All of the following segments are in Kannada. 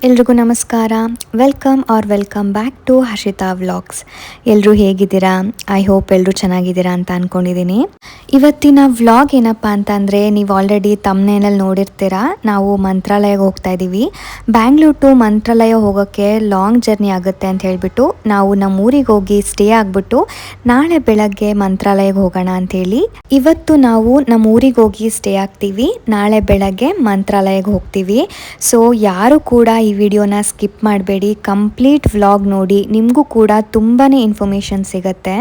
ಎಲ್ರಿಗೂ ನಮಸ್ಕಾರ. Welcome back to Harshitha vlogs. ಎಲ್ಲರೂ ಹೇಗಿದ್ದೀರಾ? ಐ ಹೋಪ್ ಎಲ್ಲರೂ ಚೆನ್ನಾಗಿದ್ದೀರಾ ಅಂತ ಅಂದ್ಕೊಂಡಿದ್ದೀನಿ. ಇವತ್ತಿನ ವ್ಲಾಗ್ ಏನಪ್ಪ ಅಂತಂದರೆ, ನೀವು ಆಲ್ರೆಡಿ ತಮ್ನೇನಲ್ಲಿ ನೋಡಿರ್ತೀರಾ, ನಾವು ಮಂತ್ರಾಲಯಕ್ಕೆ ಹೋಗ್ತಾ ಇದ್ದೀವಿ. ಬ್ಯಾಂಗ್ಳೂರ್ ಟು ಮಂತ್ರಾಲಯ ಹೋಗೋಕ್ಕೆ ಲಾಂಗ್ ಜರ್ನಿ ಆಗುತ್ತೆ ಅಂತ ಹೇಳಿಬಿಟ್ಟು ನಾವು ನಮ್ಮ ಊರಿಗೆ ಹೋಗಿ ಸ್ಟೇ ಆಗಿಬಿಟ್ಟು ನಾಳೆ ಬೆಳಗ್ಗೆ ಮಂತ್ರಾಲಯಕ್ಕೆ ಹೋಗೋಣ ಅಂಥೇಳಿ ಇವತ್ತು ನಾವು ನಮ್ಮ ಊರಿಗೆ ಹೋಗಿ ಸ್ಟೇ ಆಗ್ತೀವಿ. ನಾಳೆ ಬೆಳಗ್ಗೆ ಮಂತ್ರಾಲಯಕ್ಕೆ ಹೋಗ್ತೀವಿ. ಸೊ ಯಾರು ಕೂಡ ಈ ವಿಡಿಯೋನ ಸ್ಕಿಪ್ ಮಾಡಬೇಡಿ, ಕಂಪ್ಲೀಟ್ ವ್ಲಾಗ್ ನೋಡಿ, ನಿಮಗೂ ಕೂಡ ತುಂಬಾ ಇನ್ಫಾರ್ಮೇಷನ್ ಸಿಗುತ್ತೆ.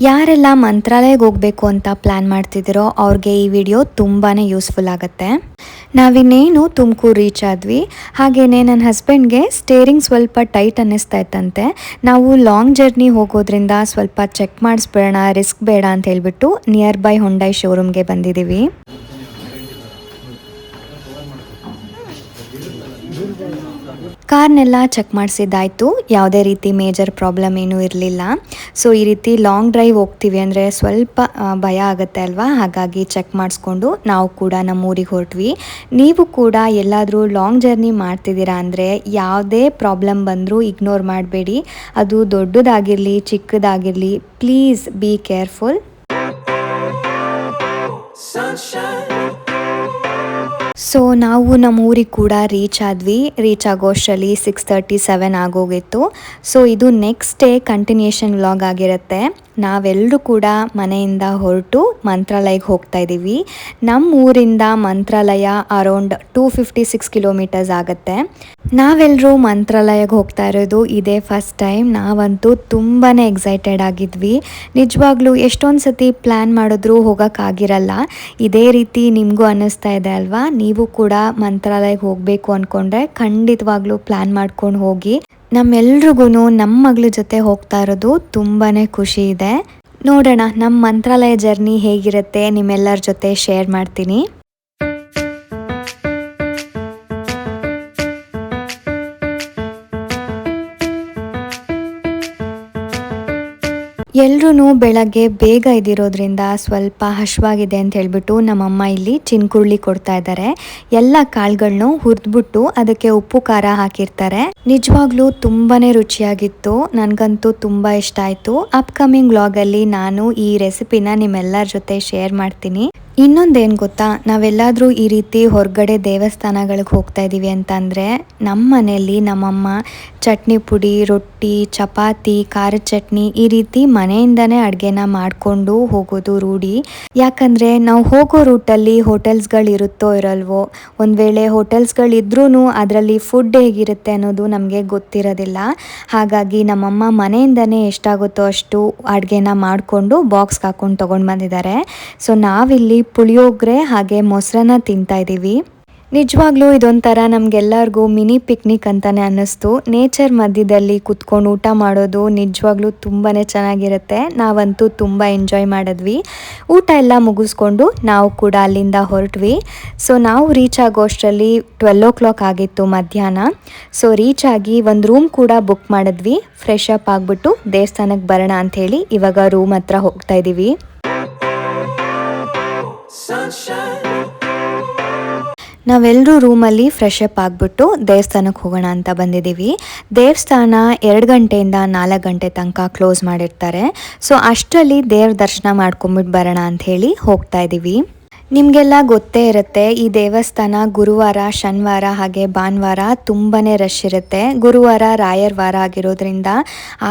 ಯಾರೆಲ್ಲ ಮಂತ್ರಾಲಯಕ್ಕೆ ಹೋಗಬೇಕು ಅಂತ ಪ್ಲ್ಯಾನ್ ಮಾಡ್ತಿದ್ದೀರೋ ಅವ್ರಿಗೆ ಈ ವಿಡಿಯೋ ತುಂಬಾ ಯೂಸ್ಫುಲ್ ಆಗುತ್ತೆ. ನಾವಿನ್ನೇನು ತುಮಕೂರು ರೀಚ್ ಆದ್ವಿ. ಹಾಗೆಯೇ ನನ್ನ ಹಸ್ಬೆಂಡ್ಗೆ ಸ್ಟೇರಿಂಗ್ ಸ್ವಲ್ಪ ಟೈಟ್ ಅನ್ನಿಸ್ತಾ ಇತ್ತಂತೆ. ನಾವು ಲಾಂಗ್ ಜರ್ನಿ ಹೋಗೋದ್ರಿಂದ ಸ್ವಲ್ಪ ಚೆಕ್ ಮಾಡಿಸ್ಬೇಡ, ರಿಸ್ಕ್ ಬೇಡ ಅಂತ ಹೇಳಿಬಿಟ್ಟು ನಿಯರ್ ಬೈ ಹೊಂಡೈ ಶೋರೂಮ್ಗೆ ಬಂದಿದ್ದೀವಿ. ಕಾರ್ನೆಲ್ಲ ಚೆಕ್ ಮಾಡಿಸಿದ್ದಾಯಿತು, ಯಾವುದೇ ರೀತಿ ಮೇಜರ್ ಪ್ರಾಬ್ಲಮ್ ಏನೂ ಇರಲಿಲ್ಲ. ಸೊ ಈ ರೀತಿ ಲಾಂಗ್ ಡ್ರೈವ್ ಹೋಗ್ತೀವಿ ಅಂದರೆ ಸ್ವಲ್ಪ ಭಯ ಆಗುತ್ತೆ ಅಲ್ವಾ, ಹಾಗಾಗಿ ಚೆಕ್ ಮಾಡಿಸ್ಕೊಂಡು ನಾವು ಕೂಡ ನಮ್ಮ ಊರಿಗೆ ಹೊರಟ್ವಿ. ನೀವು ಕೂಡ ಎಲ್ಲಾದರೂ ಲಾಂಗ್ ಜರ್ನಿ ಮಾಡ್ತಿದ್ದೀರಾ ಅಂದರೆ ಯಾವುದೇ ಪ್ರಾಬ್ಲಮ್ ಬಂದರೂ ಇಗ್ನೋರ್ ಮಾಡಬೇಡಿ. ಅದು ದೊಡ್ಡದಾಗಿರಲಿ ಚಿಕ್ಕದಾಗಿರಲಿ, ಪ್ಲೀಸ್ ಬಿ ಕೇರ್ಫುಲ್. ಸೊ ನಾವು ನಮ್ಮ ಊರಿಗೆ ಕೂಡ ರೀಚ್ ಆದ್ವಿ. ರೀಚ್ ಆಗೋಷ್ಟರಲ್ಲಿ 6:37 ಆಗೋಗಿತ್ತು. ಸೊ ಇದು ನೆಕ್ಸ್ಟ್ ಡೇ ಕಂಟಿನ್ಯೂಷನ್ ವ್ಲಾಗ್ ಆಗಿರುತ್ತೆ. ನಾವೆಲ್ಲರೂ ಕೂಡ ಮನೆಯಿಂದ ಹೊರಟು ಮಂತ್ರಾಲಯಕ್ಕೆ ಹೋಗ್ತಾ ಇದ್ದೀವಿ. ನಮ್ಮ ಊರಿಂದ ಮಂತ್ರಾಲಯ ಅರೌಂಡ್ 256 ಕಿಲೋಮೀಟರ್ಸ್ ಆಗುತ್ತೆ. ನಾವೆಲ್ಲರೂ ಮಂತ್ರಾಲಯಕ್ಕೆ ಹೋಗ್ತಾ ಇರೋದು ಇದೇ ಫಸ್ಟ್ ಟೈಮ್. ನಾವಂತೂ ತುಂಬಾ ಎಕ್ಸೈಟೆಡ್ ಆಗಿದ್ವಿ. ನಿಜವಾಗ್ಲೂ ಎಷ್ಟೊಂದು ಸತಿ ಪ್ಲ್ಯಾನ್ ಮಾಡಿದ್ರೂ ಹೋಗೋಕ್ಕಾಗಿರಲ್ಲ. ಇದೇ ರೀತಿ ನಿಮಗೂ ಅನ್ನಿಸ್ತಾ ಇದೆ ಅಲ್ವಾ? ನೀವು ಕೂಡ ಮಂತ್ರಾಲಯಕ್ಕೆ ಹೋಗಬೇಕು ಅಂದ್ಕೊಂಡ್ರೆ ಖಂಡಿತವಾಗ್ಲೂ ಪ್ಲ್ಯಾನ್ ಮಾಡ್ಕೊಂಡು ಹೋಗಿ. ನಮ್ಮೆಲ್ರಿಗೂ ನಮ್ಮ ಮಗಳ ಜೊತೆ ಹೋಗ್ತಾ ಇರೋದು ತುಂಬಾ ಖುಷಿ ಇದೆ. ನೋಡೋಣ ನಮ್ಮ ಮಂತ್ರಾಲಯ ಜರ್ನಿ ಹೇಗಿರುತ್ತೆ, ನಿಮ್ಮೆಲ್ಲರ ಜೊತೆ ಶೇರ್ ಮಾಡ್ತೀನಿ. ಎಲ್ಲರೂ ಬೆಳಗ್ಗೆ ಬೇಗ ಇದ್ದಿರೋದ್ರಿಂದ ಸ್ವಲ್ಪ ಹಶ್ವಾಗಿದೆ ಅಂತ ಹೇಳ್ಬಿಟ್ಟು ನಮ್ಮಮ್ಮ ಇಲ್ಲಿ ಚಿನ್ಕುರುಳಿ ಕೊಡ್ತಾ ಇದ್ದಾರೆ. ಎಲ್ಲ ಕಾಳುಗಳನ್ನು ಹುರಿದ್ಬಿಟ್ಟು ಅದಕ್ಕೆ ಉಪ್ಪು ಖಾರ ಹಾಕಿರ್ತಾರೆ. ನಿಜವಾಗ್ಲೂ ತುಂಬಾ ರುಚಿಯಾಗಿತ್ತು. ನನಗಂತೂ ತುಂಬ ಇಷ್ಟ ಆಯಿತು. ಅಪ್ಕಮಿಂಗ್ ವ್ಲಾಗಲ್ಲಿ ನಾನು ಈ ರೆಸಿಪಿನ ನಿಮ್ಮೆಲ್ಲರ ಜೊತೆ ಶೇರ್ ಮಾಡ್ತೀನಿ. ಇನ್ನೊಂದೇನು ಗೊತ್ತಾ, ನಾವೆಲ್ಲಾದರೂ ಈ ರೀತಿ ಹೊರಗಡೆ ದೇವಸ್ಥಾನಗಳಿಗೆ ಹೋಗ್ತಾ ಇದ್ದೀವಿ ಅಂತಂದರೆ ನಮ್ಮ ಮನೆಯಲ್ಲಿ ನಮ್ಮಮ್ಮ ಚಟ್ನಿ ಪುಡಿ, ರೊಟ್ಟಿ, ಚಪಾತಿ, ಖಾರದ ಚಟ್ನಿ ಈ ರೀತಿ ಮನೆಯಿಂದನೇ ಅಡುಗೆನ ಮಾಡಿಕೊಂಡು ಹೋಗೋದು ರೂಢಿ. ಯಾಕಂದರೆ ನಾವು ಹೋಗೋ ರೂಟಲ್ಲಿ ಹೋಟೆಲ್ಸ್ಗಳು ಇರುತ್ತೋ ಇರಲ್ವೋ, ಒಂದು ವೇಳೆ ಹೋಟೆಲ್ಸ್ಗಳಿದ್ರೂ ಅದರಲ್ಲಿ ಫುಡ್ ಹೇಗಿರುತ್ತೆ ಅನ್ನೋದು ನಮಗೆ ಗೊತ್ತಿರೋದಿಲ್ಲ. ಹಾಗಾಗಿ ನಮ್ಮಮ್ಮ ಮನೆಯಿಂದನೇ ಎಷ್ಟಾಗುತ್ತೋ ಅಷ್ಟು ಅಡುಗೆನ ಮಾಡಿಕೊಂಡು ಬಾಕ್ಸ್ಗೆ ಹಾಕ್ಕೊಂಡು ತೊಗೊಂಡು ಬಂದಿದ್ದಾರೆ. ಸೊ ನಾವಿಲ್ಲಿ ಪುಳಿಯೋಗರೆ ಹಾಗೆ ಮೊಸರನ್ನ ತಿಂತಾ ಇದ್ದೀವಿ. ನಿಜವಾಗ್ಲೂ ಇದೊಂಥರ ನಮಗೆಲ್ಲರಿಗೂ ಮಿನಿ ಪಿಕ್ನಿಕ್ ಅಂತಲೇ ಅನ್ನಿಸ್ತು. ನೇಚರ್ ಮಧ್ಯದಲ್ಲಿ ಕುತ್ಕೊಂಡು ಊಟ ಮಾಡೋದು ನಿಜವಾಗ್ಲೂ ತುಂಬಾ ಚೆನ್ನಾಗಿರುತ್ತೆ. ನಾವಂತೂ ತುಂಬ ಎಂಜಾಯ್ ಮಾಡಿದ್ವಿ. ಊಟ ಎಲ್ಲ ಮುಗಿಸ್ಕೊಂಡು ನಾವು ಕೂಡ ಅಲ್ಲಿಂದ ಹೊರಟ್ವಿ. ಸೊ ನಾವು ರೀಚ್ ಆಗೋಷ್ಟರಲ್ಲಿ 12 o'clock ಆಗಿತ್ತು ಮಧ್ಯಾಹ್ನ. ಸೊ ರೀಚ್ ಆಗಿ ಒಂದು ರೂಮ್ ಕೂಡ ಬುಕ್ ಮಾಡಿದ್ವಿ. ಫ್ರೆಶ್ ಅಪ್ ಆಗಿಬಿಟ್ಟು ದೇವಸ್ಥಾನಕ್ಕೆ ಬರೋಣ ಅಂಥೇಳಿ ಇವಾಗ ರೂಮ್ ಹತ್ರ ಹೋಗ್ತಾ ಇದ್ದೀವಿ. ನಾವೆಲ್ಲರೂ ರೂಮಲ್ಲಿ ಫ್ರೆಶ್ ಅಪ್ ಆಗಿಬಿಟ್ಟು ದೇವಸ್ಥಾನಕ್ಕೆ ಹೋಗೋಣ ಅಂತ ಬಂದಿದ್ದೀವಿ. ದೇವಸ್ಥಾನ 2 ಗಂಟೆಯಿಂದ 4 ಗಂಟೆ ತನಕ ಕ್ಲೋಸ್ ಮಾಡಿರ್ತಾರೆ. ಸೊ ಅಷ್ಟರಲ್ಲಿ ದೇವ್ರ ದರ್ಶನ ಮಾಡ್ಕೊಂಬಿಟ್ಟು ಬರೋಣ ಅಂಥೇಳಿ ಹೋಗ್ತಾ ಇದ್ದೀವಿ. ನಿಮಗೆಲ್ಲ ಗೊತ್ತೇ ಇರುತ್ತೆ, ಈ ದೇವಸ್ಥಾನ ಗುರುವಾರ, ಶನಿವಾರ ಹಾಗೆ ಭಾನುವಾರ ತುಂಬಾ ರಶ್ ಇರುತ್ತೆ. ಗುರುವಾರ ರಾಯರ್ ವಾರ ಆಗಿರೋದ್ರಿಂದ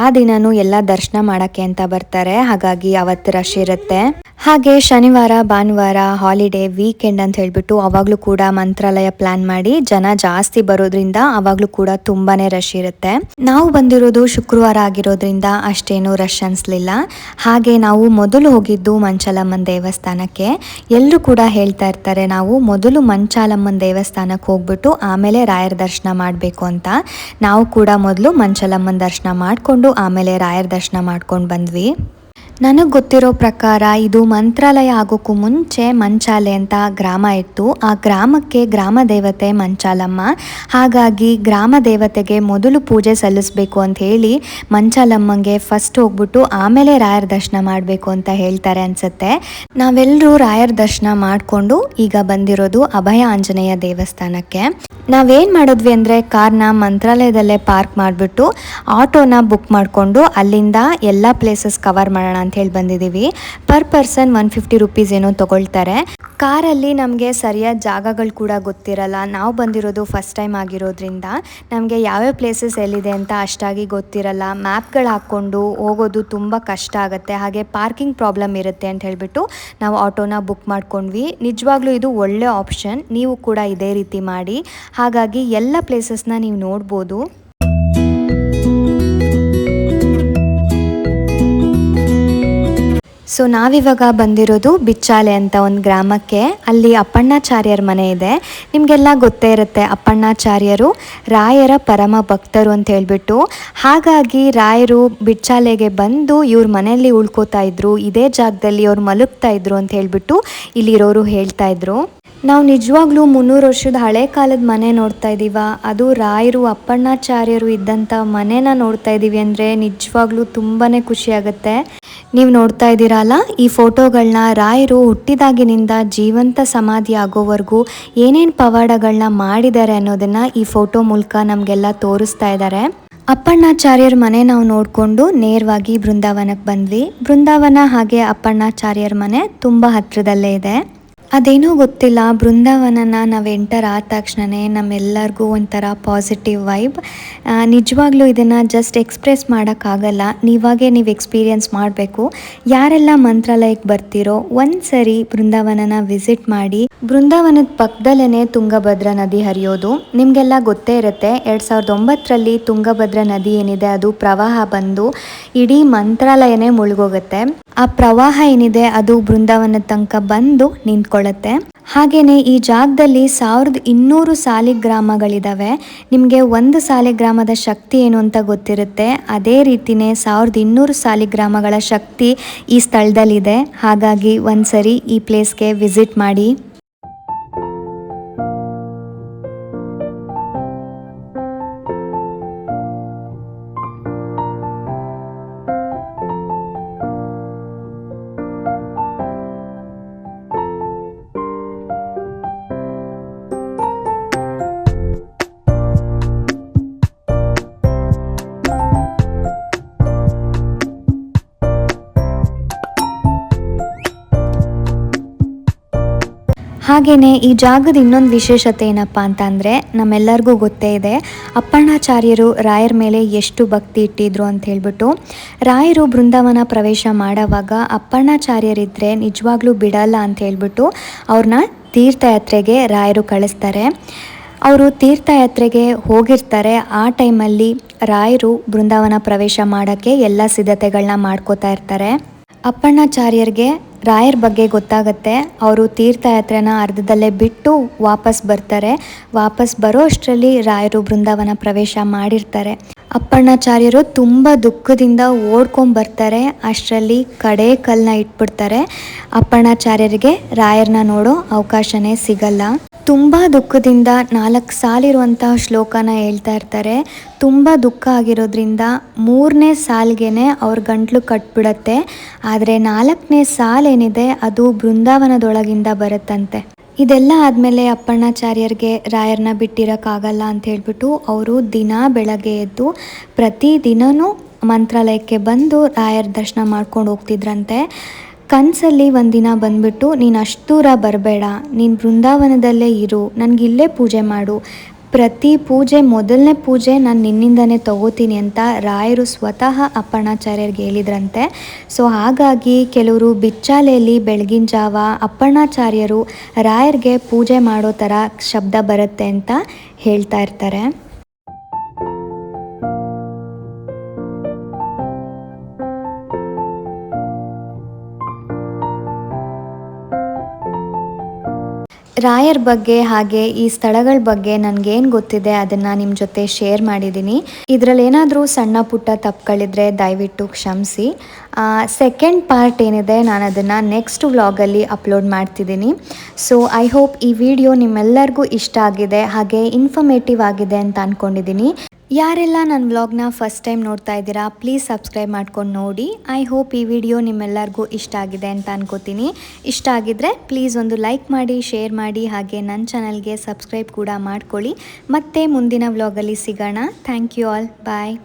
ಆ ದಿನವೂ ಎಲ್ಲ ದರ್ಶನ ಮಾಡೋಕ್ಕೆ ಅಂತ ಬರ್ತಾರೆ. ಹಾಗಾಗಿ ಅವತ್ತು ರಶ್ ಇರುತ್ತೆ. ಹಾಗೆ ಶನಿವಾರ ಭಾನುವಾರ ಹಾಲಿಡೇ ವೀಕೆಂಡ್ ಅಂತ ಹೇಳಿಬಿಟ್ಟು ಅವಾಗಲೂ ಕೂಡ ಮಂತ್ರಾಲಯ ಪ್ಲ್ಯಾನ್ ಮಾಡಿ ಜನ ಜಾಸ್ತಿ ಬರೋದ್ರಿಂದ ಅವಾಗಲೂ ಕೂಡ ತುಂಬಾ ರಶ್ ಇರುತ್ತೆ. ನಾವು ಬಂದಿರೋದು ಶುಕ್ರವಾರ ಆಗಿರೋದ್ರಿಂದ ಅಷ್ಟೇನು ರಶ್ ಅನಿಸ್ಲಿಲ್ಲ. ಹಾಗೆ ನಾವು ಮೊದಲು ಹೋಗಿದ್ದು ಮಂಚಾಲಮ್ಮನ ದೇವಸ್ಥಾನಕ್ಕೆ. ಎಲ್ಲರೂ ಕೂಡ ಹೇಳ್ತಾ ಇರ್ತಾರೆ ನಾವು ಮೊದಲು ಮಂಚಾಲಮ್ಮನ ದೇವಸ್ಥಾನಕ್ಕೆ ಹೋಗ್ಬಿಟ್ಟು ಆಮೇಲೆ ರಾಯರ ದರ್ಶನ ಮಾಡಬೇಕು ಅಂತ. ನಾವು ಕೂಡ ಮೊದಲು ಮಂಚಾಲಮ್ಮನ ದರ್ಶನ ಮಾಡಿಕೊಂಡು ಆಮೇಲೆ ರಾಯರ ದರ್ಶನ ಮಾಡ್ಕೊಂಡು ಬಂದ್ವಿ. ನನಗೆ ಗೊತ್ತಿರೋ ಪ್ರಕಾರ ಇದು ಮಂತ್ರಾಲಯ ಆಗೋಕ್ಕೂ ಮುಂಚೆ ಮಂಚಾಲೆ ಅಂತ ಗ್ರಾಮ ಇತ್ತು. ಆ ಗ್ರಾಮಕ್ಕೆ ಗ್ರಾಮ ದೇವತೆ ಮಂಚಾಲಮ್ಮ. ಹಾಗಾಗಿ ಗ್ರಾಮ ದೇವತೆಗೆ ಮೊದಲು ಪೂಜೆ ಸಲ್ಲಿಸಬೇಕು ಅಂತ ಹೇಳಿ ಮಂಚಾಲಮ್ಮಂಗೆ ಫಸ್ಟ್ ಹೋಗ್ಬಿಟ್ಟು ಆಮೇಲೆ ರಾಯರ ದರ್ಶನ ಮಾಡಬೇಕು ಅಂತ ಹೇಳ್ತಾರೆ ಅನ್ಸುತ್ತೆ. ನಾವೆಲ್ಲರೂ ರಾಯರ ದರ್ಶನ ಮಾಡಿಕೊಂಡು ಈಗ ಬಂದಿರೋದು ಅಭಯ ಆಂಜನೇಯ ದೇವಸ್ಥಾನಕ್ಕೆ. ನಾವೇನು ಮಾಡಿದ್ವಿ ಅಂದರೆ ಕಾರ್ನ ಮಂತ್ರಾಲಯದಲ್ಲೇ ಪಾರ್ಕ್ ಮಾಡಿಬಿಟ್ಟು ಆಟೋನ ಬುಕ್ ಮಾಡಿಕೊಂಡು ಅಲ್ಲಿಂದ ಎಲ್ಲ ಪ್ಲೇಸಸ್ ಕವರ್ ಮಾಡೋಣ ಅಂತ ಹೇಳಿ ಬಂದಿದ್ದೀವಿ. ಪರ್ ಪರ್ಸನ್ 150 ರುಪೀಸ್ ಏನೋ ತೊಗೊಳ್ತಾರೆ. ಕಾರಲ್ಲಿ ನಮಗೆ ಸರಿಯಾದ ಜಾಗಗಳು ಕೂಡ ಗೊತ್ತಿರಲ್ಲ. ನಾವು ಬಂದಿರೋದು ಫಸ್ಟ್ ಟೈಮ್ ಆಗಿರೋದ್ರಿಂದ ನಮಗೆ ಯಾವ್ಯಾವ ಪ್ಲೇಸಸ್ ಎಲ್ಲಿದೆ ಅಂತ ಅಷ್ಟಾಗಿ ಗೊತ್ತಿರಲ್ಲ. ಮ್ಯಾಪ್ಗಳು ಹಾಕ್ಕೊಂಡು ಹೋಗೋದು ತುಂಬ ಕಷ್ಟ ಆಗುತ್ತೆ. ಹಾಗೆ ಪಾರ್ಕಿಂಗ್ ಪ್ರಾಬ್ಲಮ್ ಇರುತ್ತೆ ಅಂತ ಹೇಳಿಬಿಟ್ಟು ನಾವು ಆಟೋನ ಬುಕ್ ಮಾಡ್ಕೊಂಡ್ವಿ. ನಿಜವಾಗ್ಲೂ ಇದು ಒಳ್ಳೆ ಆಪ್ಷನ್. ನೀವು ಕೂಡ ಇದೇ ರೀತಿ ಮಾಡಿ. ಹಾಗಾಗಿ ಎಲ್ಲ ಪ್ಲೇಸಸ್ನ ನೀವು ನೋಡ್ಬೋದು. ಸೊ ನಾವಿವಾಗ ಬಂದಿರೋದು ಬಿಚ್ಚಾಲೆ ಅಂತ ಒಂದು ಗ್ರಾಮಕ್ಕೆ. ಅಲ್ಲಿ ಅಪ್ಪಣ್ಣಾಚಾರ್ಯರ ಮನೆ ಇದೆ. ನಿಮಗೆಲ್ಲ ಗೊತ್ತೇ ಇರುತ್ತೆ, ಅಪ್ಪಣ್ಣಾಚಾರ್ಯರು ರಾಯರ ಪರಮ ಭಕ್ತರು ಅಂತ ಹೇಳ್ಬಿಟ್ಟು. ಹಾಗಾಗಿ ರಾಯರು ಬಿಚ್ಚಾಲೆಗೆ ಬಂದು ಇವ್ರ ಮನೆಯಲ್ಲಿ ಉಳ್ಕೋತಾ ಇದ್ರು, ಇದೇ ಜಾಗದಲ್ಲಿ ಅವ್ರು ಮಲಗ್ತಾ ಇದ್ರು ಅಂತ ಹೇಳ್ಬಿಟ್ಟು ಇಲ್ಲಿರೋರು ಹೇಳ್ತಾ ಇದ್ರು. ನಾವು ನಿಜವಾಗ್ಲೂ 300 ವರ್ಷದ ಹಳೆ ಕಾಲದ ಮನೆ ನೋಡ್ತಾ ಇದ್ದೀವ, ಅದು ರಾಯರು ಅಪ್ಪಣ್ಣಾಚಾರ್ಯರು ಇದ್ದಂಥ ಮನೆನ ನೋಡ್ತಾ ಇದ್ದೀವಿ ಅಂದರೆ ನಿಜವಾಗ್ಲೂ ತುಂಬಾ ಖುಷಿ ಆಗುತ್ತೆ. ನೀವು ನೋಡ್ತಾ ಇದ್ದೀರಲ್ಲ ಈ ಫೋಟೋಗಳನ್ನ, ರಾಯರು ಹುಟ್ಟಿದಾಗಿನಿಂದ ಜೀವಂತ ಸಮಾಧಿ ಆಗೋವರೆಗೂ ಏನೇನು ಪವಾಡಗಳನ್ನ ಮಾಡಿದ್ದಾರೆ ಅನ್ನೋದನ್ನು ಈ ಫೋಟೋ ಮೂಲಕ ನಮಗೆಲ್ಲ ತೋರಿಸ್ತಾ ಇದ್ದಾರೆ. ಅಪ್ಪಣ್ಣಾಚಾರ್ಯರ ಮನೆ ನಾವು ನೋಡಿಕೊಂಡು ನೇರವಾಗಿ ಬೃಂದಾವನಕ್ಕೆ ಬಂದ್ವಿ. ಬೃಂದಾವನ ಹಾಗೆ ಅಪ್ಪಣ್ಣಾಚಾರ್ಯರ ಮನೆ ತುಂಬ ಹತ್ತಿರದಲ್ಲೇ ಇದೆ. ಅದೇನೋ ಗೊತ್ತಿಲ್ಲ, ಬೃಂದಾವನನ ನಾವು ಎಂಟರ್ ಆದ ತಕ್ಷಣವೇ ನಮ್ಮೆಲ್ಲರಿಗೂ ಒಂಥರ ಪಾಸಿಟಿವ್ ವೈಬ್. ನಿಜವಾಗ್ಲೂ ಇದನ್ನು ಜಸ್ಟ್ ಎಕ್ಸ್ಪ್ರೆಸ್ ಮಾಡೋಕ್ಕಾಗಲ್ಲ, ನೀವಾಗೆ ನೀವು ಎಕ್ಸ್ಪೀರಿಯನ್ಸ್ ಮಾಡಬೇಕು. ಯಾರೆಲ್ಲ ಮಂತ್ರಾಲಯಕ್ಕೆ ಬರ್ತೀರೋ ಒಂದು ಸರಿ ಬೃಂದಾವನನ ವಿಸಿಟ್ ಮಾಡಿ. ಬೃಂದಾವನದ ಪಕ್ಕದಲ್ಲೇ ತುಂಗಭದ್ರಾ ನದಿ ಹರಿಯೋದು ನಿಮಗೆಲ್ಲ ಗೊತ್ತೇ ಇರುತ್ತೆ. 2009ರಲ್ಲಿ ತುಂಗಭದ್ರಾ ನದಿ ಏನಿದೆ ಅದು ಪ್ರವಾಹ ಬಂದು ಇಡೀ ಮಂತ್ರಾಲಯನೇ ಮುಳುಗೋಗುತ್ತೆ. ಆ ಪ್ರವಾಹ ಏನಿದೆ ಅದು ಬೃಂದಾವನದ ತನಕ ಬಂದು ನಿಂತ್ಕೊಳ್ಳುತ್ತೆ. ಹಾಗೆಯೇ ಈ ಜಾಗದಲ್ಲಿ 1200 ಸಾಲಿಗ್ರಾಮಗಳಿದ್ದಾವೆ. ನಿಮಗೆ ಒಂದು ಸಾಲಿಗ್ರಾಮದ ಶಕ್ತಿ ಏನು ಅಂತ ಗೊತ್ತಿರುತ್ತೆ. ಅದೇ ರೀತಿಯೇ 1200 ಸಾಲಿಗ್ರಾಮಗಳ ಶಕ್ತಿ ಈ ಸ್ಥಳದಲ್ಲಿದೆ. ಹಾಗಾಗಿ ಒಂದ್ಸರಿ ಈ ಪ್ಲೇಸ್ಗೆ ವಿಸಿಟ್ ಮಾಡಿ. ಹಾಗೆಯೇ ಈ ಜಾಗದ ಇನ್ನೊಂದು ವಿಶೇಷತೆ ಏನಪ್ಪ ಅಂತಂದರೆ, ನಮ್ಮೆಲ್ಲರಿಗೂ ಗೊತ್ತೇ ಇದೆ ಅಪ್ಪಣ್ಣಾಚಾರ್ಯರು ರಾಯರ ಮೇಲೆ ಎಷ್ಟು ಭಕ್ತಿ ಇಟ್ಟಿದ್ರು ಅಂತ ಹೇಳ್ಬಿಟ್ಟು. ರಾಯರು ಬೃಂದಾವನ ಪ್ರವೇಶ ಮಾಡೋವಾಗ ಅಪ್ಪಣ್ಣಾಚಾರ್ಯರಿದ್ದರೆ ನಿಜವಾಗ್ಲೂ ಬಿಡಲ್ಲ ಅಂತ ಹೇಳ್ಬಿಟ್ಟು ಅವ್ರನ್ನ ತೀರ್ಥಯಾತ್ರೆಗೆ ರಾಯರು ಕಳಿಸ್ತಾರೆ. ಅವರು ತೀರ್ಥಯಾತ್ರೆಗೆ ಹೋಗಿರ್ತಾರೆ. ಆ ಟೈಮಲ್ಲಿ ರಾಯರು ಬೃಂದಾವನ ಪ್ರವೇಶ ಮಾಡೋಕ್ಕೆ ಎಲ್ಲ ಸಿದ್ಧತೆಗಳನ್ನ ಮಾಡ್ಕೋತಾ ಇರ್ತಾರೆ. ಅಪ್ಪಣ್ಣಾಚಾರ್ಯರಿಗೆ ರಾಯರ ಬಗ್ಗೆ ಗೊತ್ತಾಗತ್ತೆ. ಅವರು ತೀರ್ಥಯಾತ್ರೆನ ಅರ್ಧದಲ್ಲೇ ಬಿಟ್ಟು ವಾಪಸ್ ಬರ್ತಾರೆ. ವಾಪಸ್ ಬರೋ ಅಷ್ಟರಲ್ಲಿ ರಾಯರು ಬೃಂದಾವನ ಪ್ರವೇಶ ಮಾಡಿರ್ತಾರೆ. ಅಪ್ಪಣ್ಣಾಚಾರ್ಯರು ತುಂಬ ದುಃಖದಿಂದ ಓಡ್ಕೊಂಬರ್ತಾರೆ. ಅಷ್ಟರಲ್ಲಿ ಕಡೆ ಕಲ್ಲನ್ನ ಇಟ್ಬಿಡ್ತಾರೆ. ಅಪ್ಪಣ್ಣಾಚಾರ್ಯರಿಗೆ ರಾಯರನ್ನ ನೋಡೋ ಅವಕಾಶನೇ ಸಿಗಲ್ಲ. ತುಂಬ ದುಃಖದಿಂದ 4 ಸಾಲಿರುವಂತಹ ಶ್ಲೋಕನ ಹೇಳ್ತಾ ಇರ್ತಾರೆ. ತುಂಬ ದುಃಖ ಆಗಿರೋದ್ರಿಂದ 3ನೇ ಸಾಲಿಗೆ ಅವ್ರ ಗಂಟ್ಲು ಕಟ್ಬಿಡತ್ತೆ. ಆದರೆ 4ನೇ ಸಾಲೇನಿದೆ ಅದು ಬೃಂದಾವನದೊಳಗಿಂದ ಬರುತ್ತಂತೆ. ಇದೆಲ್ಲ ಆದಮೇಲೆ ಅಪ್ಪಣ್ಣಾಚಾರ್ಯರಿಗೆ ರಾಯರನ್ನ ಬಿಟ್ಟಿರೋಕ್ಕಾಗಲ್ಲ ಅಂತ ಹೇಳ್ಬಿಟ್ಟು ಅವರು ದಿನ ಬೆಳಗ್ಗೆ ಎದ್ದು ಪ್ರತಿದಿನವೂ ಮಂತ್ರಾಲಯಕ್ಕೆ ಬಂದು ರಾಯರ ದರ್ಶನ ಮಾಡ್ಕೊಂಡು ಹೋಗ್ತಿದ್ರಂತೆ. ಕನಸಲ್ಲಿ ಒಂದಿನ ಬಂದ್ಬಿಟ್ಟು, ನೀನು ಅಷ್ಟು ದೂರ ಬರಬೇಡ, ನೀನು ಬೃಂದಾವನದಲ್ಲೇ ಇರು, ನನಗಿಲ್ಲೇ ಪೂಜೆ ಮಾಡು, ಪ್ರತಿ ಪೂಜೆ ಮೊದಲನೇ ಪೂಜೆ ನಾನು ನಿನ್ನಿಂದನೇ ತಗೋತೀನಿ ಅಂತ ರಾಯರು ಸ್ವತಃ ಅಪ್ಪಣ್ಣಾಚಾರ್ಯರಿಗೆ ಹೇಳಿದ್ರಂತೆ. ಸೊ ಹಾಗಾಗಿ ಕೆಲವರು ಬಿಚ್ಚಾಲೆಯಲ್ಲಿ ಬೆಳಗಿನ ಜಾವ ಅಪ್ಪಣ್ಣಾಚಾರ್ಯರು ರಾಯರಿಗೆ ಪೂಜೆ ಮಾಡೋ ಥರ ಶಬ್ದ ಬರುತ್ತೆ ಅಂತ ಹೇಳ್ತಾ ಇರ್ತಾರೆ. ರಾಯರ್ ಬಗ್ಗೆ ಹಾಗೆ ಈ ಸ್ಥಳಗಳ ಬಗ್ಗೆ ನನಗೇನು ಗೊತ್ತಿದೆ ಅದನ್ನು ನಿಮ್ಮ ಜೊತೆ ಶೇರ್ ಮಾಡಿದ್ದೀನಿ. ಇದರಲ್ಲಿ ಏನಾದರೂ ಸಣ್ಣ ಪುಟ್ಟ ತಪ್ಪುಗಳಿದ್ರೆ ದಯವಿಟ್ಟು ಕ್ಷಮಿಸಿ. ಸೆಕೆಂಡ್ ಪಾರ್ಟ್ ಏನಿದೆ ನಾನು ಅದನ್ನು ನೆಕ್ಸ್ಟ್ ವ್ಲಾಗಲ್ಲಿ ಅಪ್ಲೋಡ್ ಮಾಡ್ತಿದ್ದೀನಿ. ಸೊ ಐ ಹೋಪ್ ಈ ವಿಡಿಯೋ ನಿಮ್ಮೆಲ್ಲರಿಗೂ ಇಷ್ಟ ಆಗಿದೆ ಹಾಗೆ ಇನ್ಫಾರ್ಮೇಟಿವ್ ಆಗಿದೆ ಅಂತ ಅಂದ್ಕೊಂಡಿದ್ದೀನಿ. ಯಾರೆಲ್ಲ ನನ್ನ ವ್ಲಾಗ್ನ ಫಸ್ಟ್ ಟೈಮ್ ನೋಡ್ತಾ ಇದ್ದೀರಾ ಪ್ಲೀಸ್ ಸಬ್ಸ್ಕ್ರೈಬ್ ಮಾಡ್ಕೊಂಡು ನೋಡಿ. ಐ ಹೋಪ್ ಈ ವಿಡಿಯೋ ನಿಮ್ಮೆಲ್ಲರಿಗೂ ಇಷ್ಟ ಆಗಿದೆ ಅಂತ ಅನ್ಕೋತೀನಿ. ಇಷ್ಟ ಆಗಿದ್ರೆ ಪ್ಲೀಸ್ ಒಂದು ಲೈಕ್ ಮಾಡಿ, ಶೇರ್ ಮಾಡಿ ಹಾಗೆ ನನ್ನ ಚಾನಲ್ಗೆ ಸಬ್ಸ್ಕ್ರೈಬ್ ಕೂಡ ಮಾಡ್ಕೊಳ್ಳಿ. ಮತ್ತೆ ಮುಂದಿನ ವ್ಲಾಗಲ್ಲಿ ಸಿಗೋಣ. Thank you all. ಬಾಯ್.